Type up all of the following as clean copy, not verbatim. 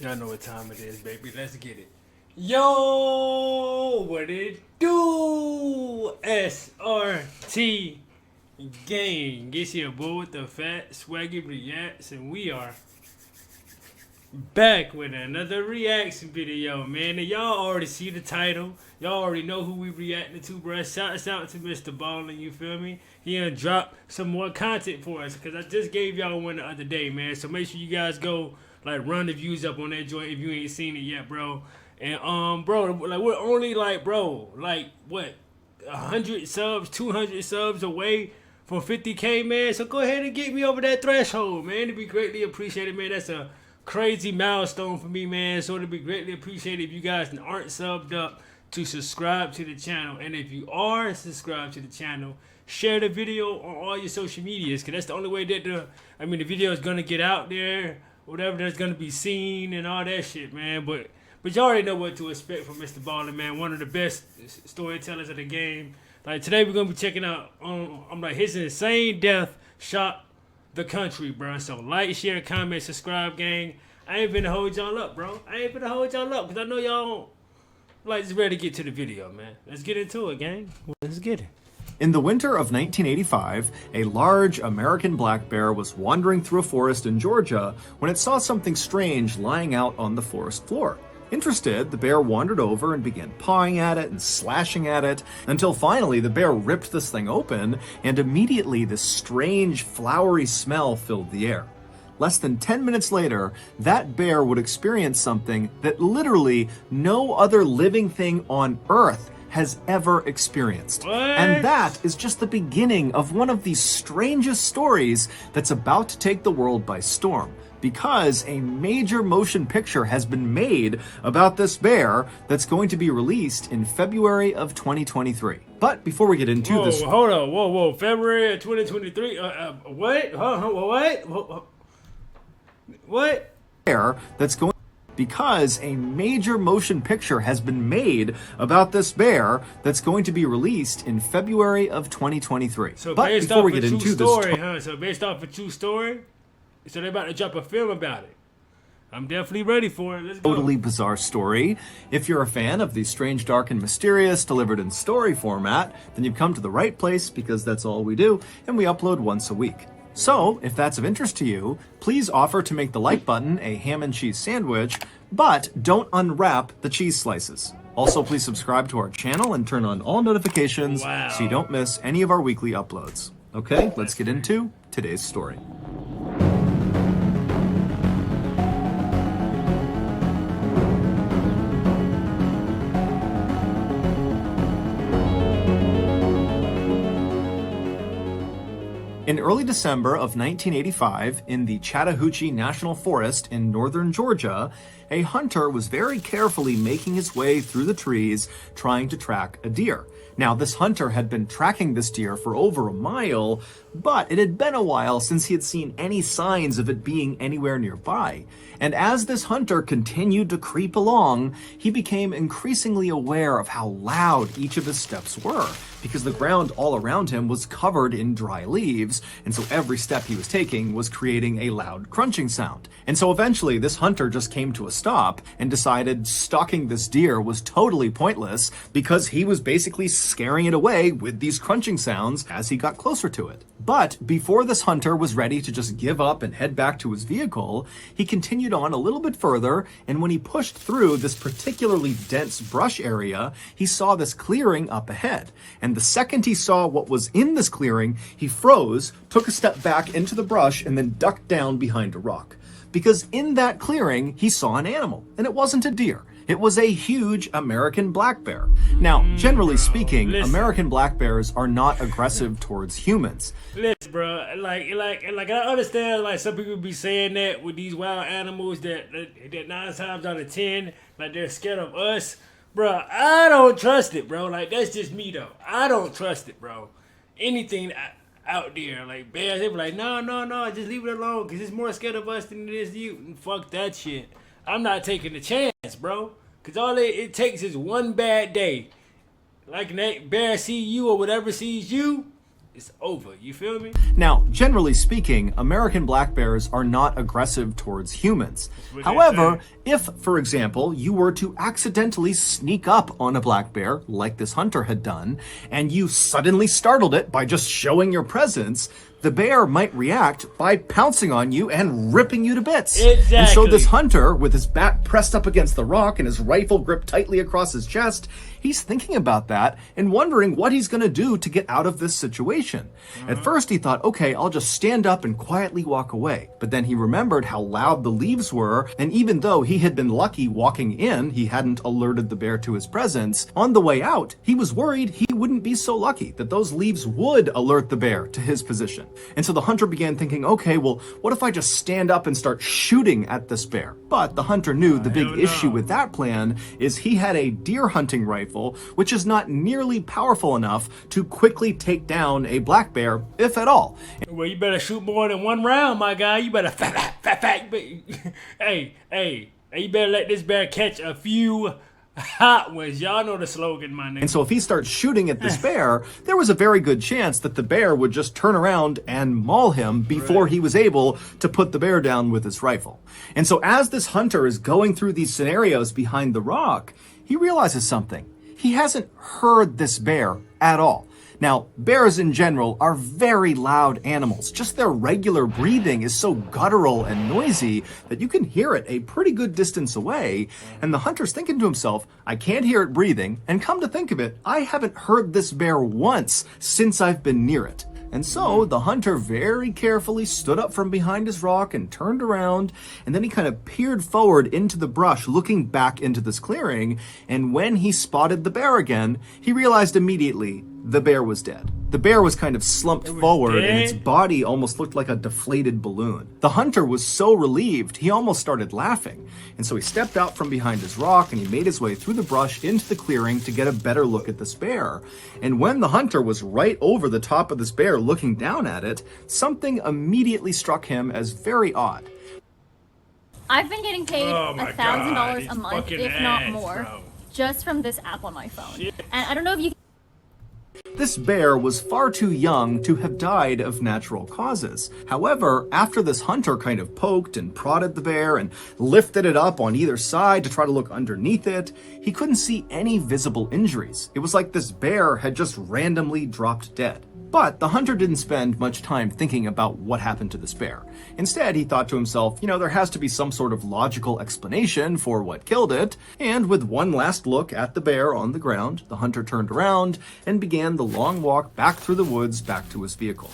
Y'all know what time it is, baby. Let's get it. Yo, what it do? SRT gang. It's your boy with the fat SwaggyReacts, and we are back with another reaction video, man. And y'all already see the title. Y'all already know who we reacting to, bruh. Shouts out to Mr. Ballen, you feel me? He done dropped some more content for us, because I just gave y'all one the other day, man. So make sure you guys go, like, run the views up on that joint if you ain't seen it yet, bro. And, bro, like, we're only, like, bro, like, what, 100 subs, 200 subs away from 50K, man. So go ahead and get me over that threshold, man. It'd be greatly appreciated, man. That's a crazy milestone for me, man. So it'd be greatly appreciated if you guys aren't subbed up to subscribe to the channel. And if you are subscribed to the channel, share the video on all your social medias, because that's the only way that the video is going to get out there, whatever that's going to be seen and all that shit, man. But you already know what to expect from Mr. Ballen, man. One of the best storytellers of the game. Like, today we're going to be checking out, I'm like, his insane death shocked the country, bro. So like, share, comment, subscribe, gang. I ain't finna hold y'all up, bro. I ain't finna hold y'all up, because I know y'all like just ready to get to the video, man. Let's get into it, gang. Let's get it. In the winter of 1985, a large American black bear was wandering through a forest in Georgia when it saw something strange lying out on the forest floor. Interested, the bear wandered over and began pawing at it and slashing at it, until finally the bear ripped this thing open, and immediately this strange flowery smell filled the air. Less than 10 minutes later, that bear would experience something that literally no other living thing on Earth has ever experienced. What? And that is just the beginning of one of the strangest stories that's about to take the world by storm, because a major motion picture has been made about this bear that's going to be released in February of 2023. But before we get into this... Hold on, whoa, February of 2023? What? What? That's going, because a major motion picture has been made about this bear that's going to be released in February of 2023. So but based before off we get a true into story, this, huh? So based off a true story, so they're about to drop a film about it. I'm definitely ready for it. Let's go. Totally bizarre story. If you're a fan of the strange, dark, and mysterious delivered in story format, then you've come to the right place, because that's all we do, and we upload once a week. So, if that's of interest to you, please offer to make the like button a ham and cheese sandwich, but don't unwrap the cheese slices. Also, please subscribe to our channel and turn on all notifications so you don't miss any of our weekly uploads. Okay, let's get into today's story. In early December of 1985, in the Chattahoochee National Forest in northern Georgia, a hunter was very carefully making his way through the trees trying to track a deer. Now, this hunter had been tracking this deer for over a mile, but it had been a while since he had seen any signs of it being anywhere nearby. And as this hunter continued to creep along, he became increasingly aware of how loud each of his steps were, because the ground all around him was covered in dry leaves, and so every step he was taking was creating a loud crunching sound. And so eventually this hunter just came to a stop and decided stalking this deer was totally pointless, because he was basically scaring it away with these crunching sounds as he got closer to it. But before this hunter was ready to just give up and head back to his vehicle, he continued on a little bit further, and when he pushed through this particularly dense brush area, he saw this clearing up ahead. And the second he saw what was in this clearing, he froze, took a step back into the brush, and then ducked down behind a rock. Because in that clearing, he saw an animal, and it wasn't a deer. It was a huge American black bear. Now, generally speaking, American black bears are not aggressive towards humans. Listen, bro, like I understand, like, some people be saying that with these wild animals that 9 times out of 10, like, they're scared of us. Bro, I don't trust it, bro. Like, that's just me, though. I don't trust it, bro. Anything out there, like bears, they be like, no, just leave it alone, because it's more scared of us than it is you. And fuck that shit. I'm not taking the chance, bro. Because all it takes is one bad day. Like, that bear see you or whatever sees you, it's over. You feel me? Now, generally speaking, American black bears are not aggressive towards humans. what they However, say. if, for example, you were to accidentally sneak up on a black bear, like this hunter had done, and you suddenly startled it by just showing your presence, the bear might react by pouncing on you and ripping you to bits. Exactly. And so this hunter, with his back pressed up against the rock and his rifle gripped tightly across his chest, he's thinking about that and wondering what he's going to do to get out of this situation. At first he thought, okay, I'll just stand up and quietly walk away. But then he remembered how loud the leaves were, and even though he had been lucky walking in, he hadn't alerted the bear to his presence, on the way out, he was worried he wouldn't be so lucky, that those leaves would alert the bear to his position. And so the hunter began thinking, okay, well, what if I just stand up and start shooting at this bear? But the hunter knew the big issue with that plan is he had a deer hunting rifle, which is not nearly powerful enough to quickly take down a black bear, if at all. Well, you better shoot more than one round, my guy. You better fat. Hey, you better let this bear catch a few hot ones. Y'all know the slogan, my nigga. And so if he starts shooting at this bear, there was a very good chance that the bear would just turn around and maul him before he was able to put the bear down with his rifle. And so as this hunter is going through these scenarios behind the rock, he realizes something. He hasn't heard this bear at all. Now, bears in general are very loud animals. Just their regular breathing is so guttural and noisy that you can hear it a pretty good distance away. And the hunter's thinking to himself, I can't hear it breathing, and come to think of it, I haven't heard this bear once since I've been near it. And so the hunter very carefully stood up from behind his rock and turned around, and then he kind of peered forward into the brush, looking back into this clearing, and when he spotted the bear again, he realized immediately the bear was dead. The bear was kind of slumped forward, and its body almost looked like a deflated balloon. The hunter was so relieved, he almost started laughing. And so he stepped out from behind his rock, and he made his way through the brush into the clearing to get a better look at this bear. And when the hunter was right over the top of this bear looking down at it, something immediately struck him as very odd. I've been getting paid $1,000 a month, if not more, bro. just from this app on my phone. And I don't know if you This bear was far too young to have died of natural causes. However, after this hunter kind of poked and prodded the bear and lifted it up on either side to try to look underneath it, he couldn't see any visible injuries. It was like this bear had just randomly dropped dead. But the hunter didn't spend much time thinking about what happened to this bear. Instead, he thought to himself, there has to be some sort of logical explanation for what killed it. And with one last look at the bear on the ground, the hunter turned around and began the long walk back through the woods back to his vehicle.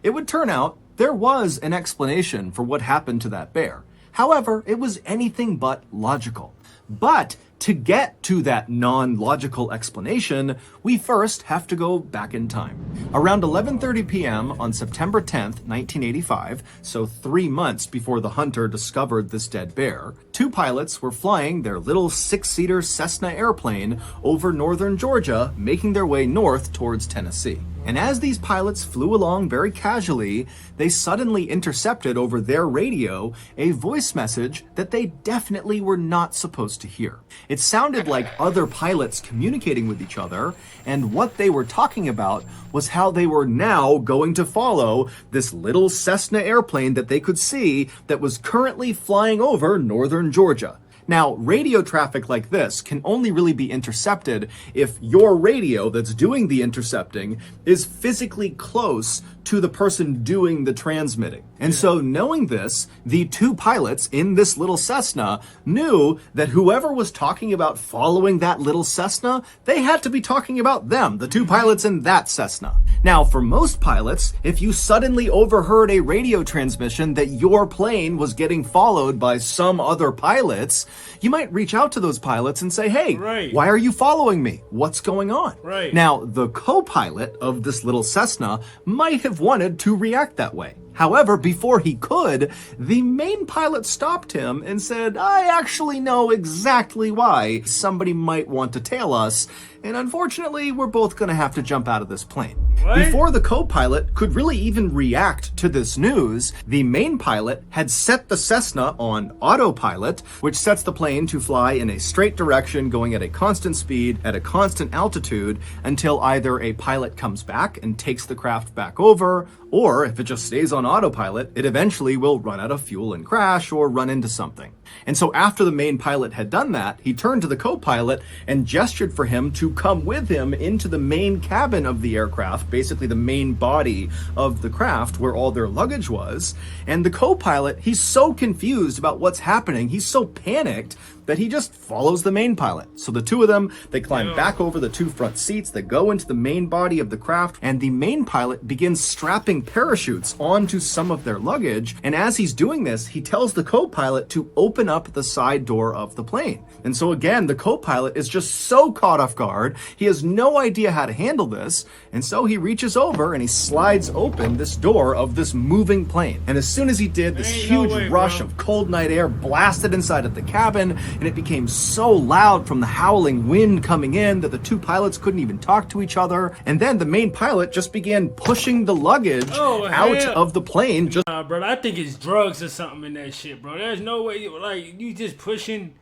It would turn out there was an explanation for what happened to that bear. However, it was anything but logical. But to get to that non-logical explanation, we first have to go back in time. Around 11:30 p.m. on September 10th, 1985, so 3 months before the hunter discovered this dead bear, two pilots were flying their little 6-seater Cessna airplane over northern Georgia, making their way north towards Tennessee. And as these pilots flew along very casually, they suddenly intercepted over their radio a voice message that they definitely were not supposed to hear. It sounded like other pilots communicating with each other, and what they were talking about was how they were now going to follow this little Cessna airplane that they could see that was currently flying over northern Georgia. Now, radio traffic like this can only really be intercepted if your radio that's doing the intercepting is physically close to the person doing the transmitting. And so knowing this, the two pilots in this little Cessna knew that whoever was talking about following that little Cessna, they had to be talking about them, the two pilots in that Cessna. Now, for most pilots, if you suddenly overheard a radio transmission that your plane was getting followed by some other pilots, you might reach out to those pilots and say, hey, why are you following me? What's going on? Right. Now, the co-pilot of this little Cessna might have have wanted to react that way. However, before he could, the main pilot stopped him and said, I actually know exactly why somebody might want to tail us, and unfortunately, we're both going to have to jump out of this plane. What? Before the co-pilot could really even react to this news, the main pilot had set the Cessna on autopilot, which sets the plane to fly in a straight direction, going at a constant speed, at a constant altitude, until either a pilot comes back and takes the craft back over, or if it just stays on autopilot, it eventually will run out of fuel and crash or run into something. And so after the main pilot had done that, he turned to the co-pilot and gestured for him to come with him into the main cabin of the aircraft, basically the main body of the craft where all their luggage was. And the co-pilot, he's so confused about what's happening, he's so panicked that he just follows the main pilot. So the two of them, they climb back over the two front seats, they go into the main body of the craft, and the main pilot begins strapping parachutes onto some of their luggage. And as he's doing this, he tells the co-pilot to open up the side door of the plane. And so again, the co-pilot is just so caught off guard, he has no idea how to handle this, and so he reaches over and he slides open this door of this moving plane. And as soon as he did, this huge rush of cold night air blasted inside of the cabin, and it became so loud from the howling wind coming in that the two pilots couldn't even talk to each other. And then the main pilot just began pushing the luggage out of the plane. Nah, bro, I think it's drugs or something in that shit, bro. There's no way, you just pushing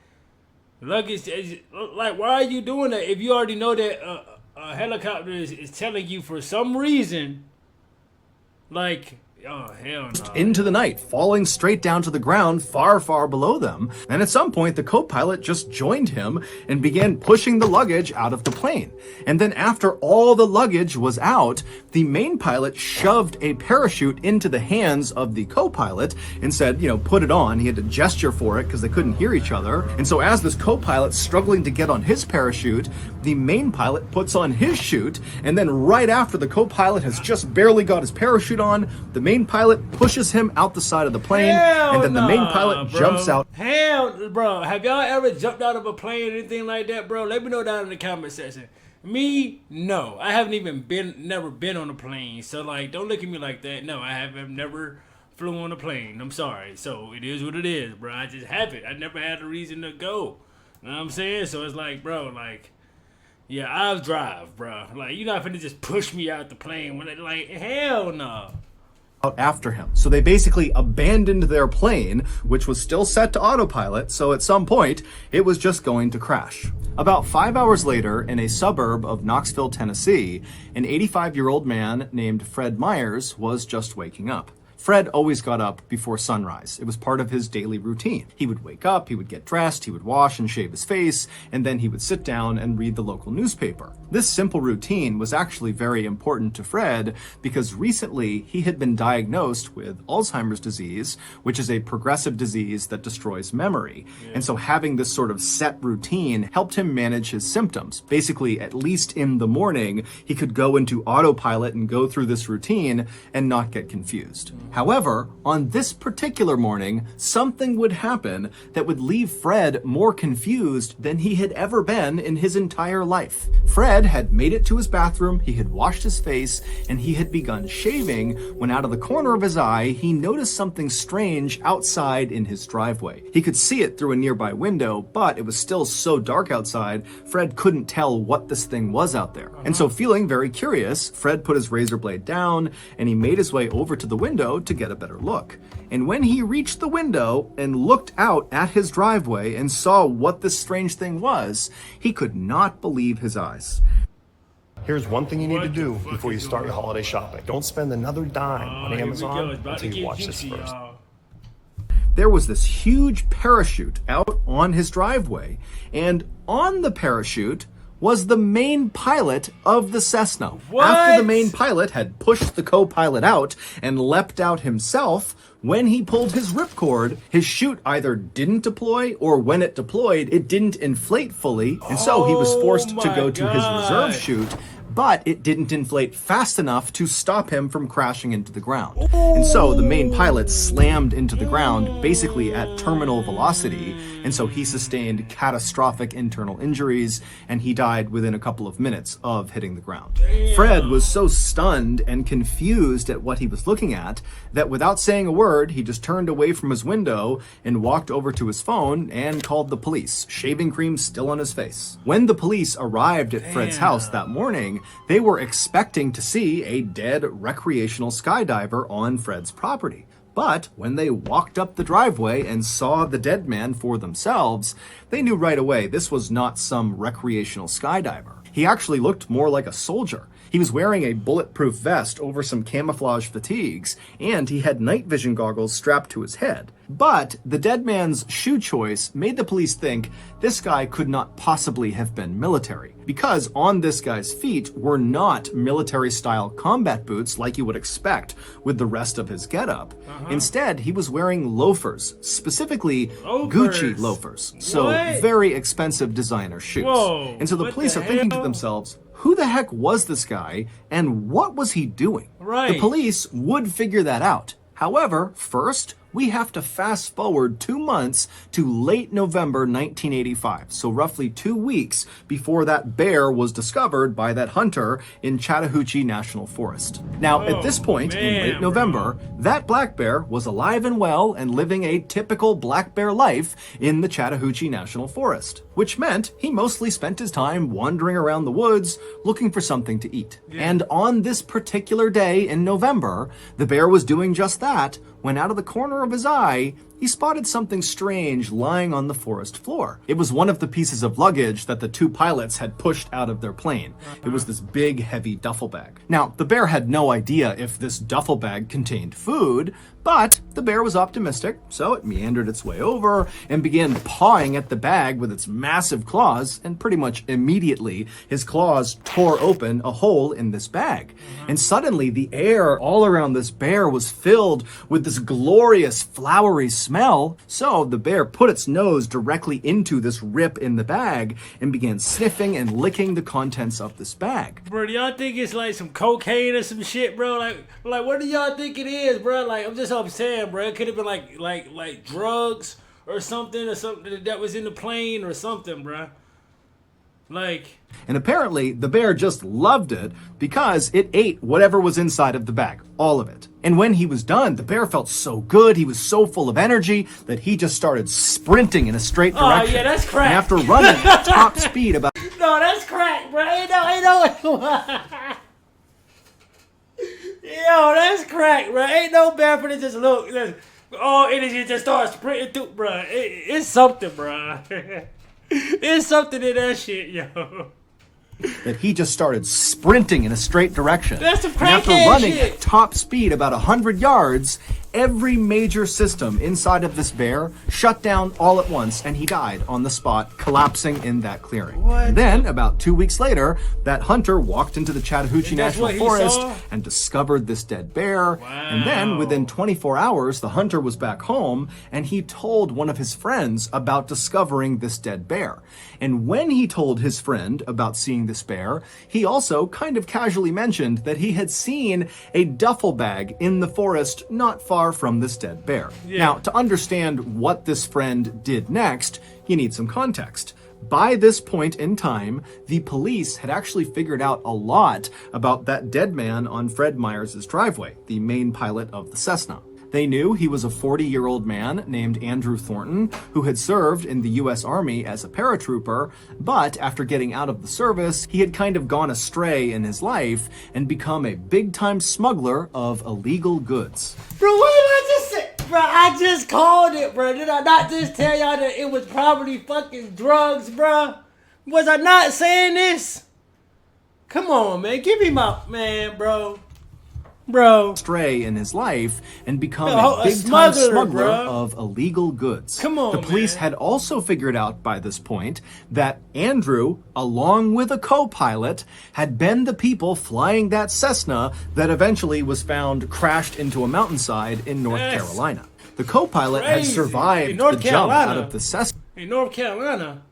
luggage. Like, why are you doing that if you already know that a helicopter is telling you for some reason, like... Oh, hell no. Into the night, falling straight down to the ground far, far below them. And at some point, the co-pilot just joined him and began pushing the luggage out of the plane. And then after all the luggage was out, the main pilot shoved a parachute into the hands of the co-pilot and said, put it on. He had to gesture for it because they couldn't hear each other. And so as this co-pilot's struggling to get on his parachute, the main pilot puts on his chute. And then right after the co-pilot has just barely got his parachute on, the main pilot pushes him out the side of the plane, and then the main pilot jumps out. Bro, have y'all ever jumped out of a plane or anything like that, bro? Let me know down in the comment section. Me, no. I haven't even never been on a plane, so don't look at me like that. No, I have never flew on a plane. I'm sorry. So it is what it is, bro. I just haven't. I never had a reason to go. You know what I'm saying? So it's yeah, I'll drive, bro. You're not finna just push me out the plane when hell no. Out after him. So they basically abandoned their plane, which was still set to autopilot, so at some point, it was just going to crash. About 5 hours later, in a suburb of Knoxville, Tennessee, an 85-year-old man named Fred Myers was just waking up. Fred always got up before sunrise. It was part of his daily routine. He would wake up, he would get dressed, he would wash and shave his face, and then he would sit down and read the local newspaper. This simple routine was actually very important to Fred because recently he had been diagnosed with Alzheimer's disease, which is a progressive disease that destroys memory. And so having this sort of set routine helped him manage his symptoms. Basically, at least in the morning, he could go into autopilot and go through this routine and not get confused. However, on this particular morning, something would happen that would leave Fred more confused than he had ever been in his entire life. Fred had made it to his bathroom, he had washed his face, and he had begun shaving when out of the corner of his eye, he noticed something strange outside in his driveway. He could see it through a nearby window, but it was still so dark outside, Fred couldn't tell what this thing was out there. And so feeling very curious, Fred put his razor blade down and he made his way over to the window to get a better look. And when he reached the window and looked out at his driveway and saw what this strange thing was, he could not believe his eyes. Here's one thing you need to do before you start your holiday shopping. Don't spend another dime on Amazon until you watch this first. There was this huge parachute out on his driveway, and on the parachute was the main pilot of the Cessna. What? After the main pilot had pushed the co-pilot out and leapt out himself, when he pulled his ripcord, his chute either didn't deploy or when it deployed, it didn't inflate fully, and so he was forced to go to his reserve chute. but it didn't inflate fast enough to stop him from crashing into the ground. And so the main pilot slammed into the ground, basically at terminal velocity, and so he sustained catastrophic internal injuries, and he died within a couple of minutes of hitting the ground. Fred was so stunned and confused at what he was looking at that without saying a word, he just turned away from his window and walked over to his phone and called the police, shaving cream still on his face. When the police arrived at Fred's house that morning, they were expecting to see a dead recreational skydiver on Fred's property. But when they walked up the driveway and saw the dead man for themselves, they knew right away this was not some recreational skydiver. He actually looked more like a soldier. He was wearing a bulletproof vest over some camouflage fatigues, and he had night vision goggles strapped to his head. But the dead man's shoe choice made the police think this guy could not possibly have been military, because on this guy's feet were not military-style combat boots like you would expect with the rest of his getup. Instead, he was wearing loafers, specifically Gucci loafers. So very expensive designer shoes. And so the police are thinking to themselves, who the heck was this guy, and what was he doing? The police would figure that out. However, first, we have to fast forward 2 months to late November 1985, so roughly 2 weeks before that bear was discovered by that hunter in Chattahoochee National Forest. Now, at this point in late November, that black bear was alive and well and living a typical black bear life in the Chattahoochee National Forest, which meant he mostly spent his time wandering around the woods looking for something to eat. And on this particular day in November, the bear was doing just that when out of the corner of his eye, he spotted something strange lying on the forest floor. It was one of the pieces of luggage that the two pilots had pushed out of their plane. It was this big, heavy duffel bag. Now, the bear had no idea if this duffel bag contained food, but the bear was optimistic, so it meandered its way over and began pawing at the bag with its massive claws, and pretty much immediately, his claws tore open a hole in this bag. And suddenly, the air all around this bear was filled with this glorious, flowery smell, so the bear put its nose directly into this rip in the bag and began sniffing and licking the contents of this bag. Bro, do y'all think it's like some cocaine or some shit, bro? Like what do y'all think it is, bro? Like, I'm just saying, bro, it could have been like drugs or something that was in the plane or something, bro. And apparently, the bear just loved it because it ate whatever was inside of the bag, all of it. And when he was done, the bear felt so good, he was so full of energy, that he just started sprinting in a straight direction. Oh, yeah, that's crack. And after running at top speed about... No, that's crack, bro. Ain't no... Yo, that's crack, bro. Ain't no bear for to just look. All energy just starts sprinting through, bro. It's something, bro. It's something in that shit, yo. That he just started sprinting in a straight direction. That's some crackhead and after running shit. at top speed about 100 yards, every major system inside of this bear shut down all at once, and he died on the spot, collapsing in that clearing. What? Then, about 2 weeks later, that hunter walked into the Chattahoochee National Forest and discovered this dead bear. Wow. And then, within 24 hours, the hunter was back home, and he told one of his friends about discovering this dead bear. And when he told his friend about seeing this bear, he also kind of casually mentioned that he had seen a duffel bag in the forest not far from this dead bear. Now, to understand what this friend did next, you need some context. By this point in time, the police had actually figured out a lot about that dead man on Fred Myers' driveway, the main pilot of the Cessna. They knew he was a 40-year-old man named Andrew Thornton who had served in the U.S. Army as a paratrooper, but after getting out of the service, he had kind of gone astray in his life and become a big-time smuggler of illegal goods. Bro, what did I just say? Bro, I just called it, bro. Did I not just tell y'all that it was probably fucking drugs, bro? Was I not saying this? Come on, man. Give me my... Man, bro. Stray in his life and become a big-time smuggler of illegal goods. Come on, the police had also figured out by this point that Andrew, along with a co-pilot, had been the people flying that Cessna that eventually was found crashed into a mountainside in North Carolina. The co-pilot had survived the jump out of the Cessna. In North Carolina?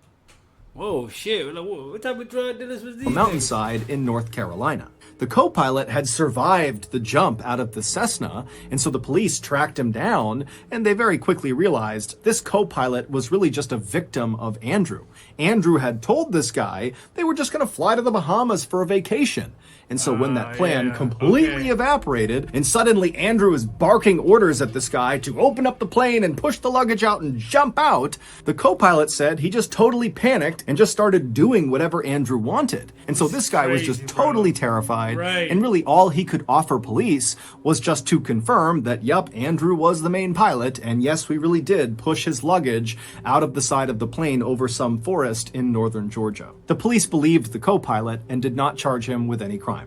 Whoa, shit. What type of drug dealers was these? Mountainside in North Carolina. The co-pilot had survived the jump out of the Cessna, and so the police tracked him down, and they very quickly realized this co-pilot was really just a victim of Andrew. Andrew had told this guy they were just going to fly to the Bahamas for a vacation. And so when that plan completely evaporated, and suddenly Andrew is barking orders at this guy to open up the plane and push the luggage out and jump out, the co-pilot said he just totally panicked and just started doing whatever Andrew wanted. And so this guy was just totally terrified, and really all he could offer police was just to confirm that, yup, Andrew was the main pilot, and yes, we really did push his luggage out of the side of the plane over some forest in northern Georgia. The police believed the co-pilot and did not charge him with any crime.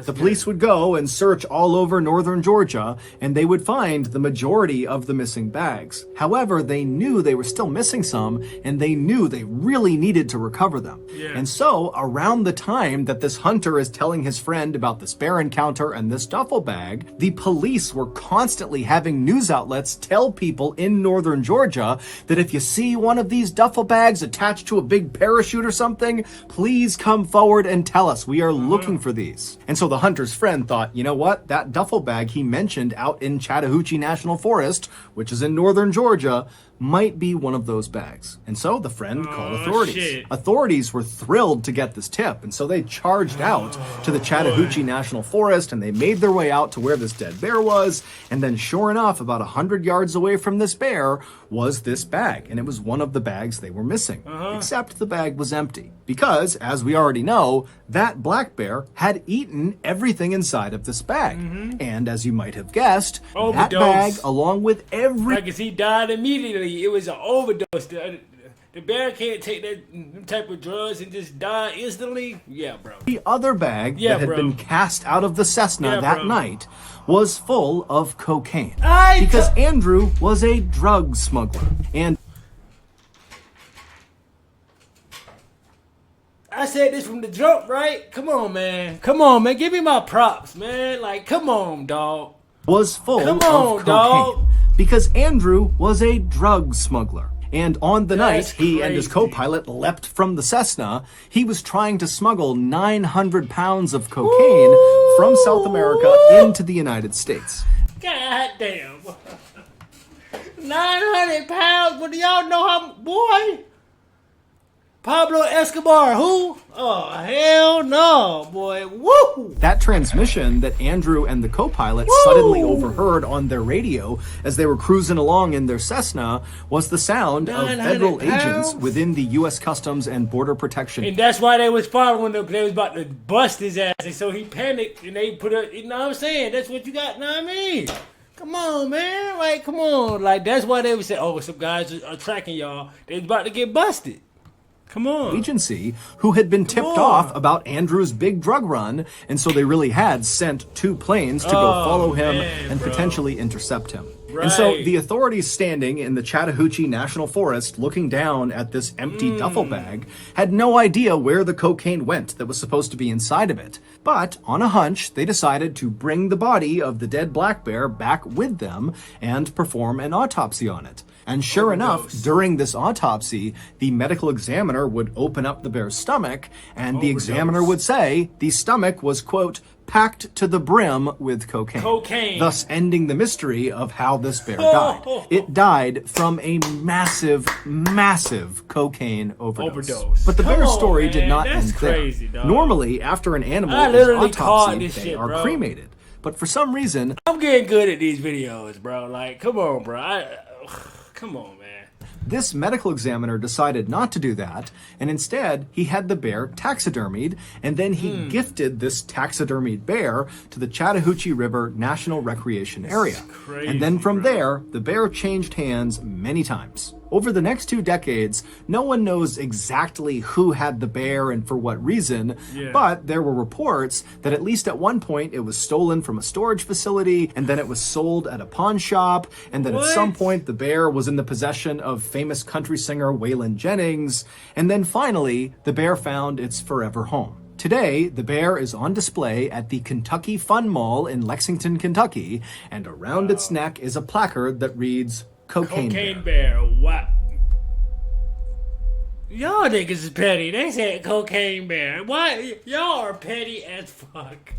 The police would go and search all over northern Georgia, and they would find the majority of the missing bags. However, they knew they were still missing some, and they knew they really needed to recover them. And so, around the time that this hunter is telling his friend about this bear encounter and this duffel bag, the police were constantly having news outlets tell people in northern Georgia that if you see one of these duffel bags attached to a big parachute or something, please come forward and tell us. We are looking for these. And so the hunter's friend thought, you know what, that duffel bag he mentioned out in Chattahoochee National Forest, which is in northern Georgia, might be one of those bags. And so the friend called authorities. Shit. Authorities were thrilled to get this tip, and so they charged out to the Chattahoochee National Forest, and they made their way out to where this dead bear was, and then sure enough, about 100 yards away from this bear was this bag, and it was one of the bags they were missing. Except the bag was empty, because, as we already know, that black bear had eaten everything inside of this bag. And as you might have guessed, that bag, along with every... Like, he died immediately. It was an overdose. The bear can't take that type of drugs and just die instantly. Yeah, bro. The other bag that had been cast out of the Cessna that night was full of cocaine. Because Andrew was a drug smuggler. And I said this from the jump, right? Come on, man. Come on, man. Give me my props, man. Like, come on, dog. Was full of cocaine. Dog. Because Andrew was a drug smuggler. And on the night he and his co-pilot leapt from the Cessna, he was trying to smuggle 900 pounds of cocaine from South America into the United States. God damn. 900 pounds? But do y'all know how, boy? Pablo Escobar, who? Oh, hell no, boy. Woo! That transmission that Andrew and the co-pilot suddenly overheard on their radio as they were cruising along in their Cessna was the sound of federal agents within the U.S. Customs and Border Protection. And that's why they was following him. They was about to bust his ass. And so he panicked and they put a, you know what I'm saying? That's what you got, know what I mean? Come on, man. Like, come on. Like, that's why they would say, oh, some guys are tracking y'all. They was about to get busted. Come on. Agency who had been tipped off about Andrew's big drug run, and so they really had sent 2 planes to go follow him and potentially intercept him. And so the authorities standing in the Chattahoochee National Forest looking down at this empty duffel bag had no idea where the cocaine went that was supposed to be inside of it. But on a hunch, they decided to bring the body of the dead black bear back with them and perform an autopsy on it. And sure enough, during this autopsy, the medical examiner would open up the bear's stomach, and the examiner would say the stomach was, quote, packed to the brim with cocaine. Thus ending the mystery of how this bear died. It died from a massive, massive cocaine overdose. But the bear's story did not end there. Dog. Normally, after an animal is autopsied, they are cremated. But for some reason... I'm getting good at these videos, bro. Like, come on, bro. Come on, man. This medical examiner decided not to do that, and instead he had the bear taxidermied, and then he gifted this taxidermied bear to the Chattahoochee River National Recreation Area. And then from there, the bear changed hands many times. Over the next 2 decades, no one knows exactly who had the bear and for what reason, but there were reports that at least at one point it was stolen from a storage facility, and then it was sold at a pawn shop, and then at some point the bear was in the possession of famous country singer Waylon Jennings, and then finally the bear found its forever home. Today, the bear is on display at the Kentucky Fun Mall in Lexington, Kentucky, and around its neck is a placard that reads, Cocaine Bear. Wow. Y'all niggas is petty. They said cocaine bear. Why? Y'all are petty as fuck.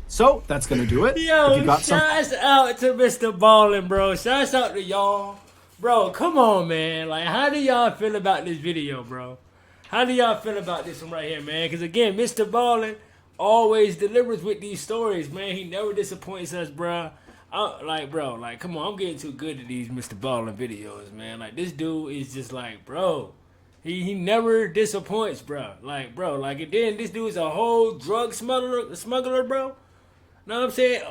So that's gonna do it. Yo, if you got shouts out to Mr. Ballen, bro. Shouts out to y'all. Bro, come on, man. Like, how do y'all feel about this video, bro? How do y'all feel about this one right here, man? Because, again, Mr. Ballen always delivers with these stories, man. He never disappoints us, bro. Like, come on. I'm getting too good at these Mr. Ballen videos, man. Like, this dude is just like, bro. He never disappoints, bro. Like, and then this dude is a whole drug smuggler, bro. Know what I'm saying?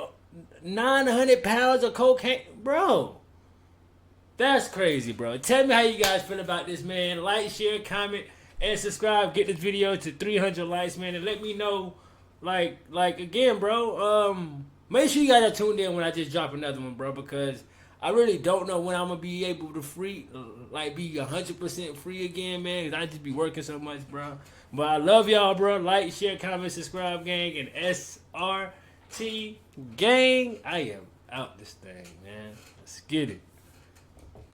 900 pounds of cocaine. Bro. That's crazy, bro. Tell me how you guys feel about this, man. Like, share, comment, and subscribe. Get this video to 300 likes, man. And let me know, like again, bro. Make sure you guys are tuned in when I just drop another one, bro. Because I really don't know when I'm going to be able to be 100% free again, man. Because I just be working so much, bro. But I love y'all, bro. Like, share, comment, subscribe, gang. And SRT gang. I am out this thing, man. Let's get it.